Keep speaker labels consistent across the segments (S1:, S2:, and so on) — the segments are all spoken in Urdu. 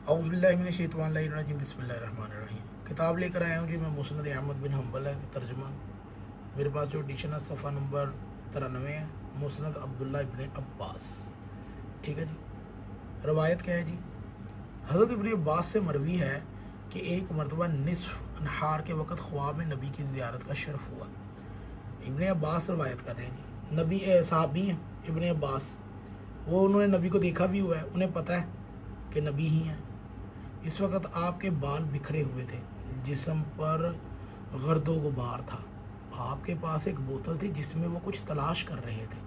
S1: اعوذ باللہ من الشیطان الرجیم بسم اللہ الرحمن الرحیم۔ کتاب لے کر آیا ہوں جی میں مسند احمد بن حنبل ہے ترجمہ۔ میرے پاس جو ایڈیشن ہے صفحہ نمبر 93 ہے، مسند عبداللہ ابن عباس، ٹھیک ہے جی۔ روایت کیا ہے جی؟ حضرت ابن عباس سے مروی ہے کہ ایک مرتبہ نصف نہار کے وقت خواب میں نبی کی زیارت کا شرف ہوا۔ ابن عباس روایت کر رہے ہیں جی، نبی صحابی ہیں ابن عباس، وہ انہوں نے نبی کو دیکھا بھی ہوا ہے، انہیں پتہ ہے کہ نبی ہی ہیں۔ اس وقت آپ کے بال بکھرے ہوئے تھے، جسم پر گرد و غبار تھا۔ آپ کے پاس ایک بوتل تھی جس میں وہ کچھ تلاش کر رہے تھے۔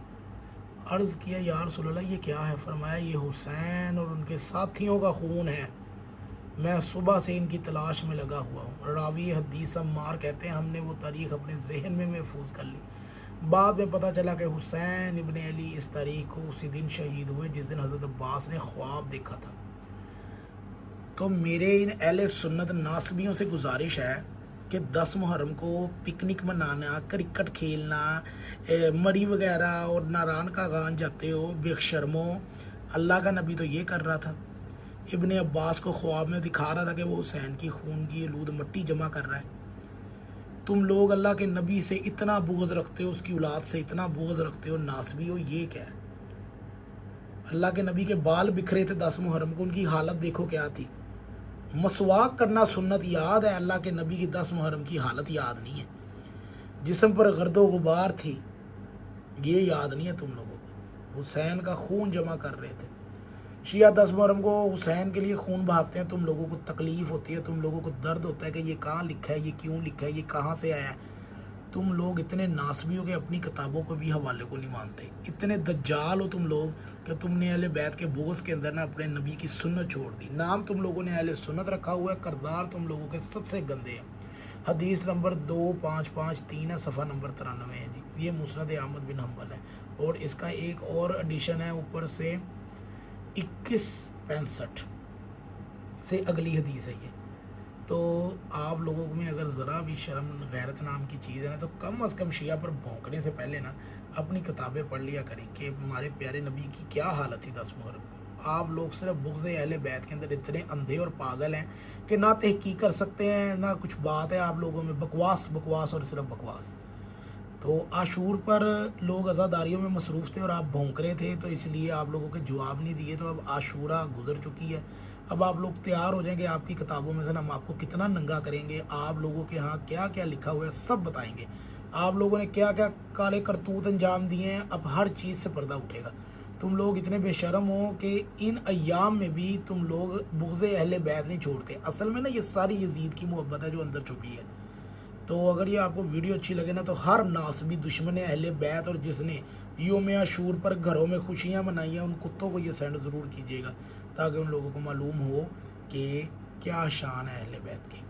S1: عرض کیا یا رسول اللہ یہ کیا ہے؟ فرمایا یہ حسین اور ان کے ساتھیوں کا خون ہے، میں صبح سے ان کی تلاش میں لگا ہوا ہوں۔ راوی حدیث عمار کہتے ہیں ہم نے وہ تاریخ اپنے ذہن میں محفوظ کر لی۔ بعد میں پتہ چلا کہ حسین ابن علی اس تاریخ کو اسی دن شہید ہوئے جس دن حضرت عباس نے خواب دیکھا تھا۔ تو میرے ان اہل سنت ناصبیوں سے گزارش ہے کہ 10 محرم کو پکنک منانا، کرکٹ کھیلنا، مڑی وغیرہ اور ناران کا گان جاتے ہو بے شرمو۔ اللہ کا نبی تو یہ کر رہا تھا، ابن عباس کو خواب میں دکھا رہا تھا کہ وہ حسین کی خون کی آلود مٹی جمع کر رہا ہے۔ تم لوگ اللہ کے نبی سے اتنا بغض رکھتے ہو، اس کی اولاد سے اتنا بغض رکھتے ہو، ناصبی ہو، یہ کیا ہے؟ اللہ کے نبی کے بال بکھرے تھے 10 محرم کو، ان کی حالت دیکھو کیا تھی۔ مسواک کرنا سنت یاد ہے، اللہ کے نبی کی 10 محرم کی حالت یاد نہیں ہے۔ جسم پر گرد و غبار تھی، یہ یاد نہیں ہے تم لوگوں کو۔ حسین کا خون جمع کر رہے تھے۔ شیعہ 10 محرم کو حسین کے لیے خون بہاتے ہیں، تم لوگوں کو تکلیف ہوتی ہے، تم لوگوں کو درد ہوتا ہے کہ یہ کہاں لکھا ہے، یہ کیوں لکھا ہے، یہ کہاں سے آیا ہے۔ تم لوگ اتنے ناصبی ہو کہ اپنی کتابوں کو بھی حوالے کو نہیں مانتے، اتنے دجال ہو تم لوگ کہ تم نے اہل بیت کے بغض کے اندر اپنے نبی کی سنت چھوڑ دی۔ نام تم لوگوں نے اہل سنت رکھا ہوا ہے، کردار تم لوگوں کے سب سے گندے ہیں۔ حدیث نمبر 2553 ہے، صفحہ نمبر 93 ہے جی، یہ مسند احمد بن حنبل ہے، اور اس کا ایک اور ایڈیشن ہے اوپر سے 2165 سے اگلی حدیث ہے یہ۔ تو آپ لوگوں میں اگر ذرا بھی شرم غیرت نام کی چیز ہے نا، تو کم از کم شیعہ پر بھونکنے سے پہلے نا اپنی کتابیں پڑھ لیا کریں کہ ہمارے پیارے نبی کی کیا حالت تھی 10 محرم کو۔ آپ لوگ صرف بغض اہل بیت کے اندر اتنے اندھے اور پاگل ہیں کہ نہ تحقیق کر سکتے ہیں، نہ کچھ بات ہے آپ لوگوں میں، بکواس بکواس اور صرف بکواس۔ تو عاشور پر لوگ عزاداریوں میں مصروف تھے اور آپ بھونک رہے تھے، تو اس لیے آپ لوگوں کے جواب نہیں دیے۔ تو اب عاشورہ گزر چکی ہے، اب آپ لوگ تیار ہو جائیں گے، آپ کی کتابوں میں سے ہم آپ کو کتنا ننگا کریں گے، آپ لوگوں کے ہاں کیا کیا لکھا ہوا ہے سب بتائیں گے، آپ لوگوں نے کیا کیا کالے کرتوت انجام دیے ہیں، اب ہر چیز سے پردہ اٹھے گا۔ تم لوگ اتنے بے شرم ہو کہ ان ایام میں بھی تم لوگ بغض اہل بیت نہیں چھوڑتے۔ اصل میں نا یہ ساری یزید کی محبت ہے جو اندر چھپی ہے۔ تو اگر یہ آپ کو ویڈیو اچھی لگے نا، تو ہر ناصبی دشمن اہل بیت اور جس نے یوم عاشور پر گھروں میں خوشیاں منائی ہیں، ان کتوں کو یہ سینڈ ضرور کیجیے گا تاکہ ان لوگوں کو معلوم ہو کہ کیا شان ہے اہل بیت کی۔